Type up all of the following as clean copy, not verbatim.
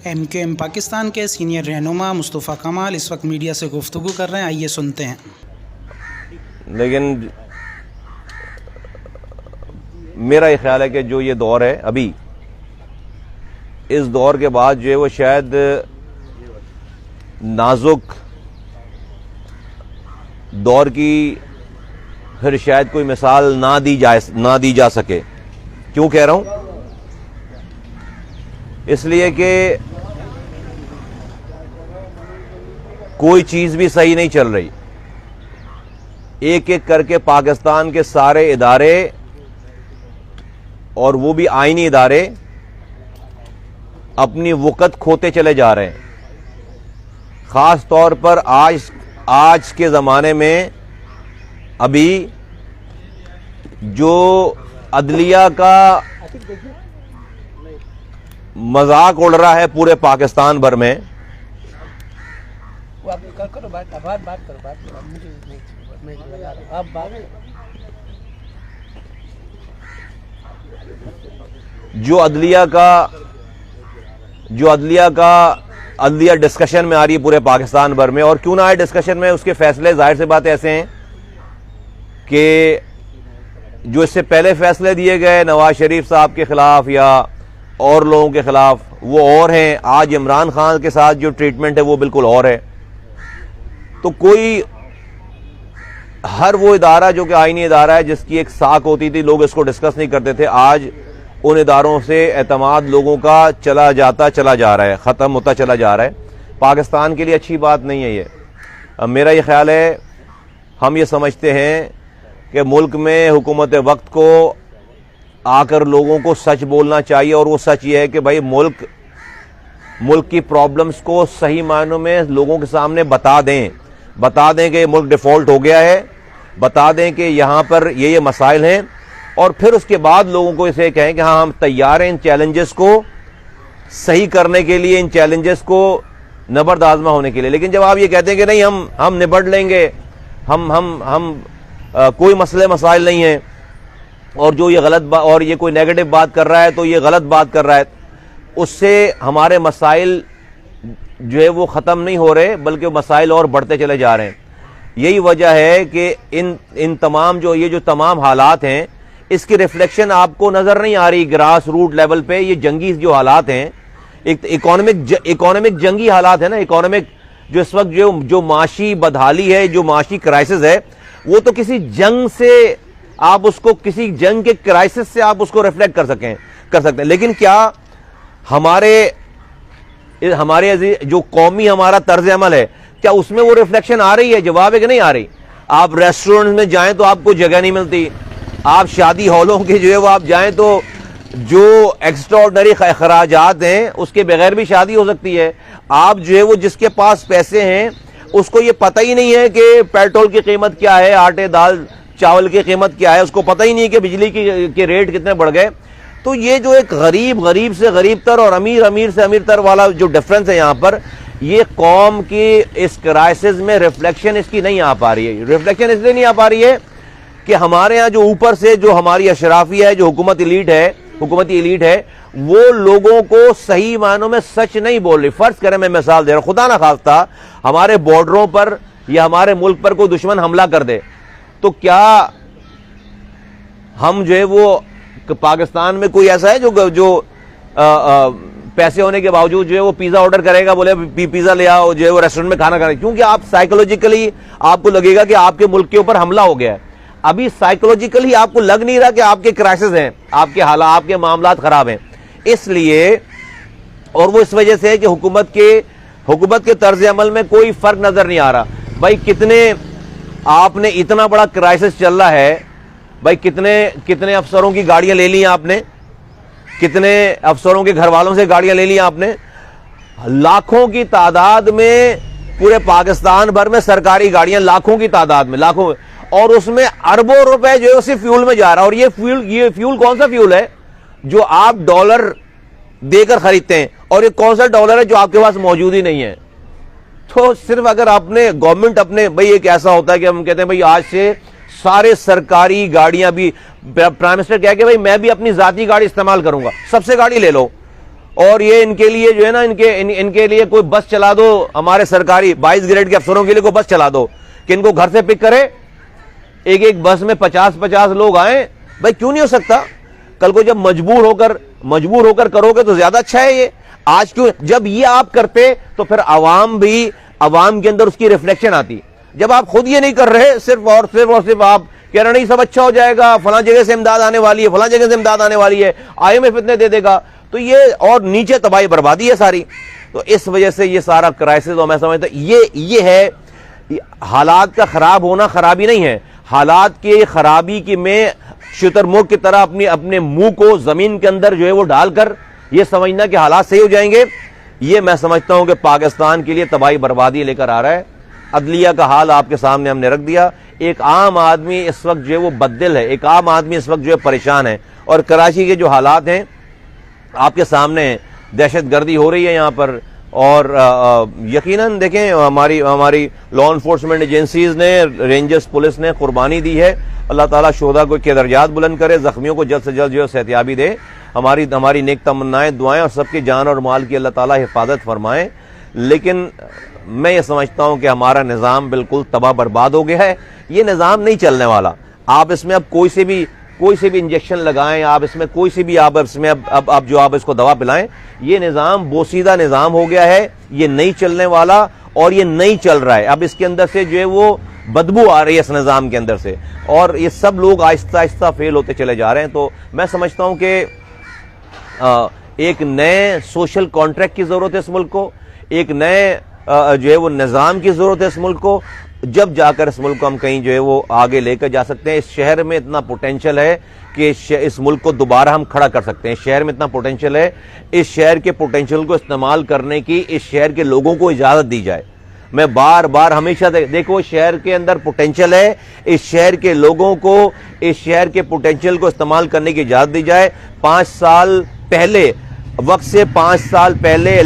MQM Pakistan کے senior رہنما مصطفیٰ کمال اس وقت میڈیا سے گفتگو کر رہے ہیں، آئیے سنتے ہیں۔ لیکن میرا یہ خیال ہے کہ جو یہ دور ہے ابھی، اس دور کے بعد جو ہے وہ شاید نازک دور کی پھر شاید کوئی مثال نہ دی جا سکے۔ کیوں کہہ رہا ہوں؟ اس لیے کہ کوئی چیز بھی صحیح نہیں چل رہی۔ ایک ایک کر کے پاکستان کے سارے ادارے، اور وہ بھی آئینی ادارے، اپنی وقت کھوتے چلے جا رہے ہیں۔ خاص طور پر آج کے زمانے میں ابھی جو عدلیہ کا مذاق اڑ رہا ہے پورے پاکستان بھر میں، جو عدلیہ ڈسکشن میں آ رہی ہے پورے پاکستان بھر میں، اور کیوں نہ آئے ڈسکشن میں، اس کے فیصلے ظاہر سے بات ایسے ہیں کہ جو اس سے پہلے فیصلے دیے گئے نواز شریف صاحب کے خلاف یا اور لوگوں کے خلاف، وہ اور ہیں۔ آج عمران خان کے ساتھ جو ٹریٹمنٹ ہے وہ بالکل اور ہے۔ تو کوئی ہر وہ ادارہ جو کہ آئینی ادارہ ہے، جس کی ایک ساکھ ہوتی تھی، لوگ اس کو ڈسکس نہیں کرتے تھے، آج ان اداروں سے اعتماد لوگوں کا چلا جا رہا ہے، ختم ہوتا چلا جا رہا ہے۔ پاکستان کے لیے اچھی بات نہیں ہے یہ۔ میرا یہ خیال ہے، ہم یہ سمجھتے ہیں کہ ملک میں حکومت وقت کو آ کر لوگوں کو سچ بولنا چاہیے، اور وہ سچ یہ ہے کہ بھائی ملک کی پرابلمز کو صحیح معنوں میں لوگوں کے سامنے بتا دیں کہ ملک ڈیفالٹ ہو گیا ہے، بتا دیں کہ یہاں پر یہ مسائل ہیں، اور پھر اس کے بعد لوگوں کو اسے کہیں کہ ہاں ہم تیار ہیں ان چیلنجز کو صحیح کرنے کے لیے، ان چیلنجز کو نبرد آزما ہونے کے لیے۔ لیکن جب آپ یہ کہتے ہیں کہ نہیں ہم نبٹ لیں گے، ہم کوئی مسائل نہیں ہیں، اور جو یہ غلط بات اور یہ کوئی نیگیٹو بات کر رہا ہے تو یہ غلط بات کر رہا ہے، اس سے ہمارے مسائل جو ہے وہ ختم نہیں ہو رہے، بلکہ مسائل اور بڑھتے چلے جا رہے ہیں۔ یہی وجہ ہے کہ ان تمام حالات ہیں، اس کی ریفلیکشن آپ کو نظر نہیں آ رہی گراس روٹ لیول پہ۔ یہ جنگی جو حالات ہیں، اکانومک جنگی حالات ہیں نا، اکانومک جو اس وقت جو معاشی بدحالی ہے، جو معاشی کرائسس ہے، وہ تو کسی جنگ سے آپ اس کو، کسی جنگ کے کرائسس سے آپ اس کو ریفلیکٹ کر سکتے ہیں۔ لیکن کیا ہمارے جو قومی ہمارا طرز عمل ہے، کیا اس میں وہ ریفلیکشن آ رہی ہے؟ جواب ہے کہ نہیں آ رہی۔ آپ ریسٹورنٹ میں جائیں تو آپ کو جگہ نہیں ملتی، آپ شادی ہالوں کے جو ہے وہ آپ جائیں تو جو ایکسٹراڈنری اخراجات ہیں اس کے بغیر بھی شادی ہو سکتی ہے۔ آپ جو ہے وہ جس کے پاس پیسے ہیں اس کو یہ پتہ ہی نہیں ہے کہ پیٹرول کی قیمت کیا ہے، آٹے دال چاول کی قیمت کیا ہے، اس کو پتہ ہی نہیں ہے کہ بجلی کے ریٹ کتنے بڑھ گئے۔ تو یہ جو ایک غریب سے غریب تر اور امیر سے امیر تر والا جو ڈفرنس ہے یہاں پر، یہ قوم کی اس کرائسس میں ریفلیکشن اس کی نہیں آ پا رہی ہے۔ ریفلیکشن اس لیے نہیں آ پا رہی ہے کہ ہمارے ہاں جو اوپر سے جو ہماری اشرافیہ ہے، جو حکومتی ایلیٹ ہے، وہ لوگوں کو صحیح معنوں میں سچ نہیں بول رہی۔ فرض کریں، میں مثال دے رہا ہوں، خدا نہ خواستہ ہمارے بارڈروں پر یا ہمارے ملک پر کوئی دشمن حملہ کر دے، تو کیا ہم جو ہے وہ پاکستان میں کوئی ایسا ہے جو پیسے ہونے کے باوجود جو ہے وہ پیزا آرڈر کرے گا، بولے پیزا لے آؤ، جو ہے وہ ریسٹورنٹ میں کھانا کھائے؟ کیونکہ آپ سائیکولوجیکلی آپ کو لگے گا کہ آپ کے ملک کے اوپر حملہ ہو گیا ہے۔ ابھی سائیکولوجیکلی آپ کو لگ نہیں رہا کہ آپ کے کرائسس ہیں، آپ کے حالات، آپ کے معاملات خراب ہیں۔ اس لیے، اور وہ اس وجہ سے ہے کہ حکومت کے طرز عمل میں کوئی فرق نظر نہیں آ رہا۔ بھائی آپ نے اتنا بڑا کرائسس چل رہا ہے، بھائی کتنے افسروں کی گاڑیاں لے لی آپ نے، کتنے افسروں کے گھر والوں سے گاڑیاں لے لی آپ نے، لاکھوں کی تعداد میں پورے پاکستان بھر میں سرکاری گاڑیاں، لاکھوں کی تعداد میں، اور اس میں اربوں روپے جو ہے اسی فیول میں جا رہا ہے۔ اور یہ فیول کون سا فیول ہے جو آپ ڈالر دے کر خریدتے ہیں، اور یہ کون سا ڈالر ہے جو آپ کے پاس موجود ہی نہیں ہے؟ تو صرف اگر آپ نے گورنمنٹ بھئی ایک ایسا ہوتا ہے کہ ہم کہتے ہیں بھئی آج سے سارے سرکاری گاڑیاں بھی، پرائم منسٹر کہہ کہ بھئی میں بھی اپنی ذاتی گاڑی استعمال کروں گا، سب سے گاڑی لے لو، اور یہ ان کے لیے جو ہے نا ان کے لیے کوئی بس چلا دو, ہمارے سرکاری 22 گریڈ کے افسروں کے لیے کوئی بس چلا دو کہ ان کو گھر سے پک کرے, ایک بس میں 50 لوگ آئیں. بھائی کیوں نہیں ہو سکتا؟ کل کو جب مجبور ہو کر کرو گے تو زیادہ اچھا ہے. یہ آج کیوں جب یہ آپ کرتے تو پھر عوام کے اندر اس کی ریفلیکشن آتی. جب آپ خود یہ نہیں کر رہے, صرف آپ کہہ رہے نہیں سب اچھا ہو جائے گا, فلاں جگہ سے امداد آنے والی ہے, فلاں جگہ سے امداد آنے والی ہے, IMF اتنے دے دے گا, تو یہ اور نیچے تباہی بربادی ہے ساری. تو اس وجہ سے یہ سارا کرائسس, اور میں سمجھتا ہوں یہ ہے حالات کا خراب ہونا. خرابی نہیں ہے, حالات کی خرابی کی میں شتر مرغ کی طرح اپنے منہ کو زمین کے اندر جو ہے وہ ڈال کر یہ سمجھنا کہ حالات صحیح ہو جائیں گے, یہ میں سمجھتا ہوں کہ پاکستان کے لیے تباہی بربادی لے کر آ رہا ہے. عدلیہ کا حال آپ کے سامنے ہم نے رکھ دیا. ایک عام آدمی اس وقت جو ہے وہ بددل ہے, ایک عام آدمی اس وقت جو ہے پریشان ہے. اور کراچی کے جو حالات ہیں آپ کے سامنے ہیں, دہشت گردی ہو رہی ہے یہاں پر, اور یقیناً دیکھیں ہماری لا انفورسمنٹ ایجنسیز نے, رینجرز پولیس نے قربانی دی ہے. اللہ تعالیٰ شہداء کو کے درجات بلند کرے, زخمیوں کو جلد سے جلد جو ہے صحتیابی دے. ہماری نیک تمنائیں, دعائیں, اور سب کی جان اور مال کی اللہ تعالیٰ حفاظت فرمائیں. لیکن میں یہ سمجھتا ہوں کہ ہمارا نظام بالکل تباہ برباد ہو گیا ہے. یہ نظام نہیں چلنے والا. آپ اس میں اب کوئی سے بھی انجیکشن لگائیں, آپ اس میں کوئی سی بھی آپ اس کو دوا پلائیں, یہ نظام بوسیدہ نظام ہو گیا ہے. یہ نہیں چلنے والا, اور یہ نہیں چل رہا ہے. اب اس کے اندر سے جو ہے وہ بدبو آ رہی ہے اس نظام کے اندر سے, اور یہ سب لوگ آہستہ آہستہ فیل ہوتے چلے جا رہے ہیں. تو میں سمجھتا ہوں کہ ایک نئے سوشل کانٹریکٹ کی ضرورت ہے اس ملک کو, ایک نئے جو ہے وہ نظام کی ضرورت ہے اس ملک کو, جب جا کر اس ملک کو ہم کہیں جو ہے وہ آگے لے کر جا سکتے ہیں. اس شہر میں اتنا پوٹینشل ہے کہ اس ملک کو دوبارہ ہم کھڑا کر سکتے ہیں. اس شہر میں اتنا پوٹینشل ہے, اس شہر کے پوٹینشل کو استعمال کرنے کی اس شہر کے لوگوں کو اجازت دی جائے. میں بار بار ہمیشہ دیکھو, شہر کے اندر پوٹینشل ہے, اس شہر کے لوگوں کو اس شہر کے پوٹینشل کو استعمال کرنے کی اجازت دی جائے. 5 سال پہلے وقت سے 5 سال پہلے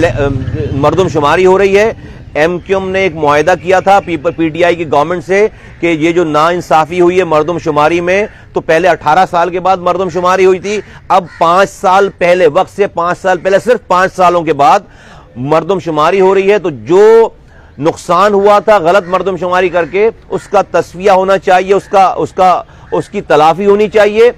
مردم شماری ہو رہی ہے. MQM نے ایک معاہدہ کیا تھا PTI کی گورنمنٹ سے کہ یہ جو ناانصافی ہوئی ہے مردم شماری میں, تو پہلے 18 سال کے بعد مردم شماری ہوئی تھی, اب 5 سال پہلے, وقت سے 5 سال پہلے, صرف 5 سالوں کے بعد مردم شماری ہو رہی ہے. تو جو نقصان ہوا تھا غلط مردم شماری کر کے, اس کا تصفیہ ہونا چاہیے, اس کی تلافی ہونی چاہیے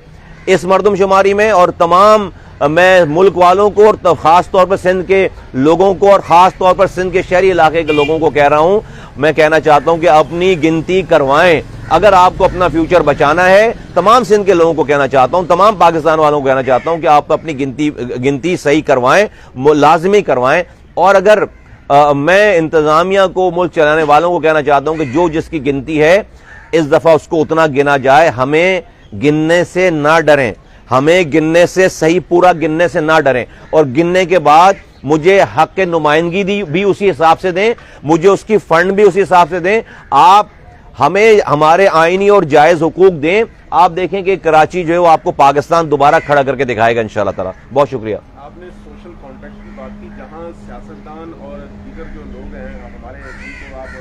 اس مردم شماری میں. اور تمام میں ملک والوں کو, اور خاص طور پر سندھ کے لوگوں کو, اور خاص طور پر سندھ کے شہری علاقے کے لوگوں کو کہہ رہا ہوں, میں کہنا چاہتا ہوں کہ اپنی گنتی کروائیں. اگر آپ کو اپنا فیوچر بچانا ہے, تمام سندھ کے لوگوں کو کہنا چاہتا ہوں, تمام پاکستان والوں کو کہنا چاہتا ہوں کہ آپ اپنی گنتی صحیح کروائیں, لازمی کروائیں. اور اگر میں انتظامیہ کو, ملک چلانے والوں کو کہنا چاہتا ہوں کہ جو جس کی گنتی ہے اس دفعہ اس کو اتنا گنا جائے. ہمیں گننے سے نہ ڈریں, ہمیں گننے سے, صحیح پورا گننے سے نہ ڈریں, اور گننے کے بعد مجھے حق نمائندگی بھی اسی حساب سے دیں, مجھے اس کی فنڈ بھی اسی حساب سے دیں. آپ ہمیں ہمارے آئینی اور جائز حقوق دیں. آپ دیکھیں کہ کراچی جو ہے وہ آپ کو پاکستان دوبارہ کھڑا کر کے دکھائے گا انشاءاللہ تعالی. بہت شکریہ. آپ نے سوشل کانٹیکٹ کی بات کی, جہاں سیاستدان اور دیگر جو لوگ ہیں ہمارے, جن کو آپ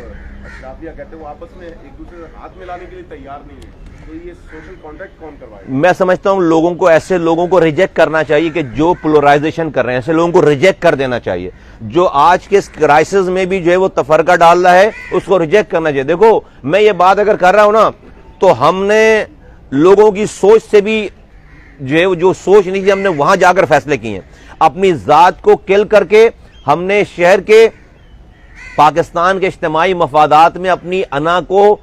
اشرافیہ کہتے ہیں, وہ آپس میں ایک دوسرے سے ہاتھ ملانے کے لیے تیار نہیں ہیں, تو یہ سوشل کانٹیکٹ کون کروائے گا؟ میں سمجھتا ہوں ایسے لوگوں کو ریجیکٹ کرنا چاہیے کہ جو پولرائزیشن کر رہے ہیں, ایسے لوگوں کو ریجیکٹ کر دینا چاہیے. جو آج کے اس کرائسس میں بھی جو ہے وہ تفرقہ ڈال رہا ہے, اس کو ریجیکٹ کرنا چاہیے. دیکھو, میں یہ بات اگر کر رہا ہوں نا, تو ہم نے لوگوں کی سوچ سے بھی جو ہے جو سوچ نہیں تھی, ہم نے وہاں جا کر فیصلے کیے ہیں. اپنی ذات کو کل کر کے ہم نے شہر کے, پاکستان کے اجتماعی مفادات میں اپنی انا کو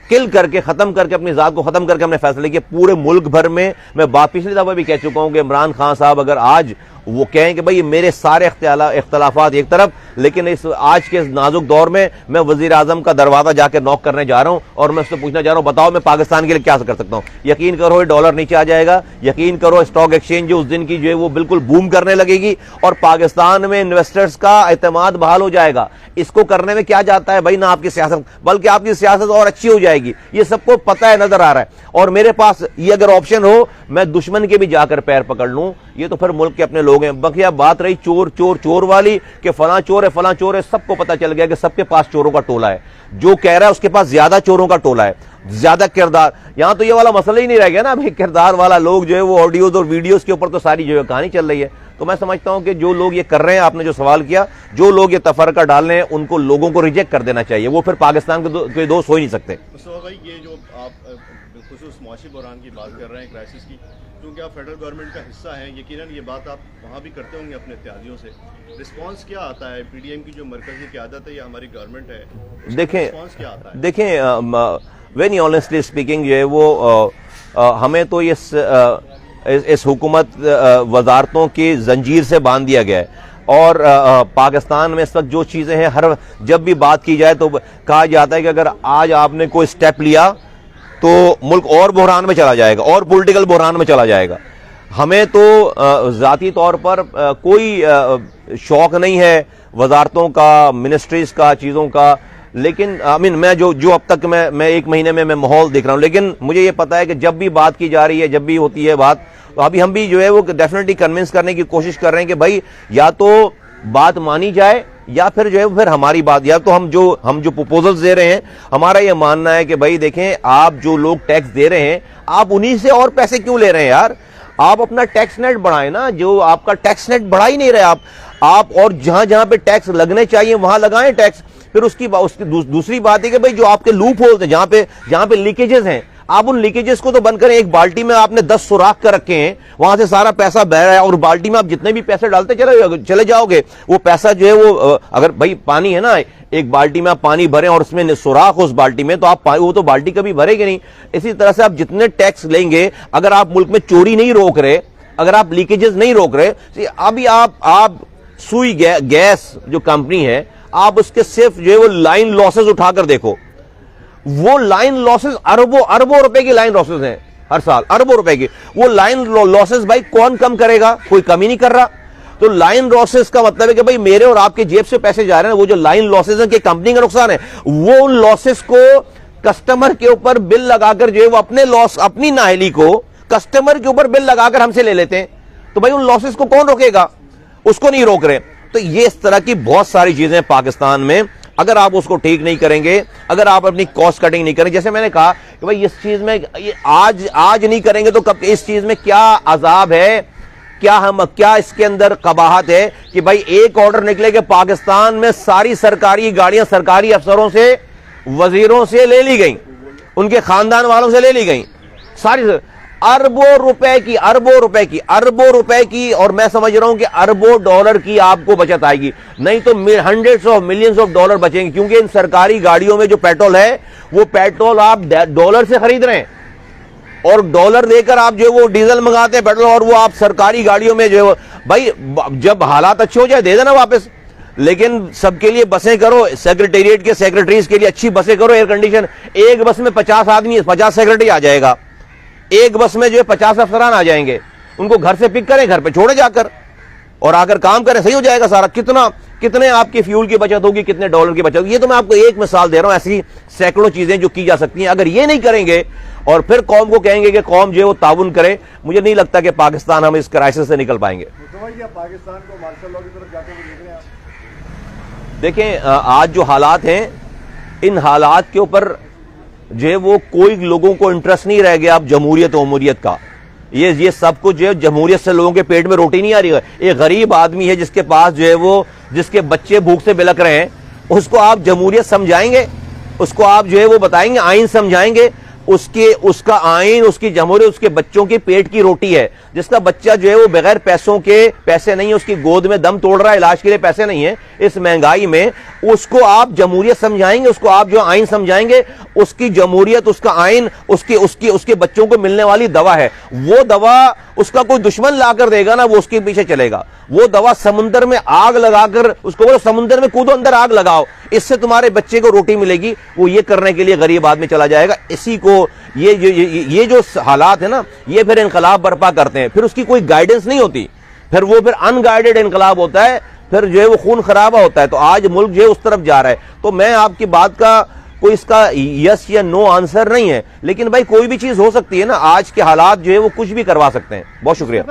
کل کر کے, ختم کر کے, اپنی ذات کو ختم کر کے ہم نے فیصلے کیے. پورے ملک بھر میں, میں پچھلی دفعہ بھی کہہ چکا ہوں کہ عمران خان صاحب اگر آج وہ کہیں کہ بھئی میرے سارے اختلافات ایک طرف, لیکن اس آج کے نازک دور میں میں وزیر اعظم کا دروازہ جا کے نوک کرنے جا رہا ہوں, اور میں اس سے پوچھنا چاہ رہا ہوں, بتاؤ میں پاکستان کے لیے کیا کر سکتا ہوں. یقین کرو ڈالر نیچے آ جائے گا, یقین کرو اسٹاک ایکسچینج جو اس دن کی جو ہے وہ بالکل بوم کرنے لگے گی, اور پاکستان میں انویسٹرز کا اعتماد بحال ہو جائے گا. اس کو کرنے میں کیا جاتا ہے بھائی, نہ آپ کی سیاست, بلکہ آپ کی سیاست اور اچھی ہو جائے گی. یہ سب کو پتہ ہے, نظر آ رہا ہے. اور میرے پاس یہ اگر آپشن ہو, میں دشمن کے بھی جا کر پیر پکڑ لوں. یہ تو پھر ملک کے اپنے لوگ ہیں. بقیہ بات رہی چور چور چور والی کہ فلاں چور ہے فلاں چور ہے, سب کو پتہ چل گیا کہ سب کے پاس چوروں کا ٹولہ ہے. جو کہہ رہا ہے اس کے پاس زیادہ چوروں کا ٹولہ ہے. زیادہ کردار. یہاں تو یہ والا مسئلہ ہی نہیں رہ گیا نا, ابھی کردار والا لوگ جو ہے وہ آڈیوز اور ویڈیوز کے اوپر تو ساری جو ہے کہانی چل رہی ہے. تو میں سمجھتا ہوں کہ جو لوگ یہ کر رہے ہیں, آپ نے جو سوال کیا, جو لوگ یہ تفرقہ ڈال رہے ہیں ان کو لوگوں کو ریجیکٹ کر دینا چاہیے, وہ پھر پاکستان کے دوست ہو ہی نہیں سکتے. مصطفیٰ بھائی, یہ جو آپ بالخصوص معاشی بحران کی بات کر رہے ہیں, کرائسس کی, کیونکہ آپ فیڈرل گورنمنٹ کا حصہ ہیں, یقیناً یہ بات آپ وہاں بھی کرتے ہوں گے اپنے اتحادیوں سے, رسپانس کیا آتا ہے؟ پی ڈی ایم کی جو مرکزی قیادت ہے یا ہماری گورنمنٹ ہے, رسپانس کیا آتا ہے؟ دیکھیں ویری آنیسٹلی اسپیکنگ جو ہے وہ ہمیں تو اس حکومت وزارتوں کی زنجیر سے باندھ دیا گیا ہے, اور پاکستان میں اس وقت جو چیزیں ہیں, ہر جب بھی بات کی جائے تو کہا جاتا ہے کہ اگر آج آپ نے کوئی سٹیپ لیا تو ملک اور بحران میں چلا جائے گا, اور پولیٹیکل بحران میں چلا جائے گا. ہمیں تو ذاتی طور پر کوئی شوق نہیں ہے وزارتوں کا, منسٹریز کا, چیزوں کا, لیکن میں جو اب تک میں ایک مہینے میں ماحول دیکھ رہا ہوں, لیکن مجھے یہ پتا ہے کہ جب بھی بات کی جا رہی ہے, جب بھی ہوتی ہے بات, تو ابھی ہم بھی جو ہے وہ ڈیفینیٹلی کنونس کرنے کی کوشش کر رہے ہیں کہ بھائی یا تو بات مانی جائے, یا پھر جو ہے پھر ہماری بات, یا تو ہم جو پروپوزلز دے رہے ہیں, ہمارا یہ ماننا ہے کہ بھائی دیکھیں, آپ جو لوگ ٹیکس دے رہے ہیں, آپ انہی سے اور پیسے کیوں لے رہے ہیں یار؟ آپ اپنا ٹیکس نیٹ بڑھائیں نا, جو آپ کا ٹیکس نیٹ بڑھا ہی نہیں رہے آپ اور جہاں پہ ٹیکس لگنے چاہیے وہاں لگائیں ٹیکس. پھر اس کی دوسری بات ہے کہ بھئی جو آپ کے لوپ ہولز ہیں, جہاں پہ لیکیجز ہیں, آپ ان لیکیجز کو تو بند کریں. ایک بالٹی میں آپ نے 10 سوراخ کر رکھے ہیں, وہاں سے سارا پیسہ بہ رہا ہے, اور بالٹی میں آپ جتنے بھی پیسے ڈالتے چلے جاؤ گے, وہ پیسہ جو ہے وہ, اگر بھئی پانی ہے نا, ایک بالٹی میں آپ پانی بھریں اور اس میں سوراخ اس بالٹی میں, تو آپ وہ تو بالٹی کبھی بھرے گی نہیں. اسی طرح سے آپ جتنے ٹیکس لیں گے, اگر آپ ملک میں چوری نہیں روک رہے, اگر آپ لیکیجز نہیں روک رہے, ابھی آپ سوئی گیس جو کمپنی ہے, آپ اس کے صرف جو ہے وہ لائن لاسز اٹھا کر دیکھو, وہ لائن لاسز اربوں روپے کی لائن لاسز ہیں ہر سال, اربوں روپے کی. وہ لائن لاسز بھائی کون کم کرے گا؟ کوئی کم ہی نہیں کر رہا. تو لائن لاسز کا مطلب ہے کہ بھائی میرے اور آپ کے جیب سے پیسے جا رہے ہیں, وہ جو لائن لاسز ہیں کہ کمپنی کا نقصان ہے, وہ ان لاسز کو کسٹمر کے اوپر بل لگا کر جو ہے وہ اپنے لاس, اپنی نااہلی کو کسٹمر کے اوپر بل لگا کر ہم سے لے لیتے ہیں. تو بھائی ان لاسز کو کون روکے گا؟ اس کو نہیں روک رہے. تو یہ اس طرح کی بہت ساری چیزیں پاکستان میں, اگر آپ اس کو ٹھیک نہیں کریں گے, اگر آپ اپنی کاسٹ کٹنگ نہیں کریں, جیسے میں نے کہا کہ بھئی اس چیز میں آج نہیں کریں گے تو کب, اس چیز میں کیا عذاب ہے, کیا اس کے اندر قباحت ہے کہ بھئی ایک آرڈر نکلے کہ پاکستان میں ساری سرکاری گاڑیاں سرکاری افسروں سے, وزیروں سے لے لی گئیں, ان کے خاندان والوں سے لے لی گئیں, ساری اربوں روپے کی, اور میں سمجھ رہا ہوں کہ اربوں ڈالر کی آپ کو بچت آئے گی, نہیں تو hundreds of millions of dollar بچیں گے, کیونکہ ان سرکاری گاڑیوں میں جو پیٹرول ہے, وہ پیٹرول آپ ڈالر سے خرید رہے ہیں, اور ڈالر دے کر آپ جو وہ ڈیزل منگاتے ہیں پیٹرول, اور وہ آپ سرکاری گاڑیوں میں جو بھائی جب حالات اچھے ہو جائے دے دینا واپس, لیکن سب کے لیے بسیں کرو, سیکریٹریٹ کے سیکریٹریز کے لیے اچھی بسیں کرو, ایئر کنڈیشن. ایک بس میں 50 آدمی, 50 سیکریٹری آ جائے گا, ایک بس میں جو ہے 50 افسران آ جائیں گے, ان کو گھر سے پک کریں, گھر پہ چھوڑے جا کر, اور آ کر کام کریں, صحیح ہو جائے گا سارا. کتنے آپ کی فیول کی بچت ہوگی, کتنے ڈالر کی بچت ہوگی. یہ تو میں آپ کو ایک مثال دے رہا ہوں, ایسی سینکڑوں چیزیں جو کی جا سکتی ہیں. اگر یہ نہیں کریں گے اور پھر قوم کو کہیں گے کہ قوم جو ہے وہ تعاون کرے, مجھے نہیں لگتا کہ پاکستان ہم اس کرائسس سے نکل پائیں گے. پاکستان کو مارشل لاء کی طرف جاتے ہوئے دیکھ رہے ہیں آپ؟ دیکھیں آج جو حالات ہیں, ان حالات کے اوپر جو ہے وہ کوئی لوگوں کو انٹرسٹ نہیں رہ گیا اب جمہوریت و عموریت کا. یہ سب کچھ جو ہے جمہوریت سے لوگوں کے پیٹ میں روٹی نہیں آ رہی ہے. ایک غریب آدمی ہے جس کے پاس جو ہے وہ, جس کے بچے بھوک سے بلک رہے ہیں, اس کو آپ جمہوریت سمجھائیں گے, اس کو آپ جو ہے وہ بتائیں گے, آئین سمجھائیں گے, اس کا آئین, اس کی جمہوریت اس کے بچوں کے پیٹ کی روٹی ہے. جس کا بچہ جو ہے وہ بغیر پیسے نہیں ہے, اس کی گود میں دم توڑ رہا ہے, علاج کے لیے پیسے نہیں ہیں اس مہنگائی میں, اس کو آپ جمہوریت سمجھائیں گے, اس کو آپ جو آئین سمجھائیں گے. اس کی جمہوریت, اس کا آئین, اس کے بچوں کو ملنے والی دوا ہے. وہ دوا اس کا کوئی دشمن لا کر دے گا نا, وہ اس کے پیچھے چلے گا. وہ دوا سمندر میں آگ لگا کر اس کو بولو سمندر میں کودو, اندر آگ لگاؤ, اس سے تمہارے بچے کو روٹی ملے گی. وہ یہ کرنے کے لیے غریب آدمی چلا جائے گا. اسی کو یہ جو حالات ہے نا, یہ پھر انقلاب برپا کرتے ہیں. پھر اس کی کوئی گائیڈنس نہیں ہوتی, پھر وہ ان گائیڈڈ انقلاب ہوتا ہے, پھر جو ہے وہ خون خرابہ ہوتا ہے. تو آج ملک جو ہے اس طرف جا رہا ہے. تو میں آپ کی بات کا کوئی اس کا یس یا نو آنسر نہیں ہے, لیکن بھائی کوئی بھی چیز ہو سکتی ہے نا. آج کے حالات جو ہے وہ کچھ بھی کروا سکتے ہیں. بہت شکریہ.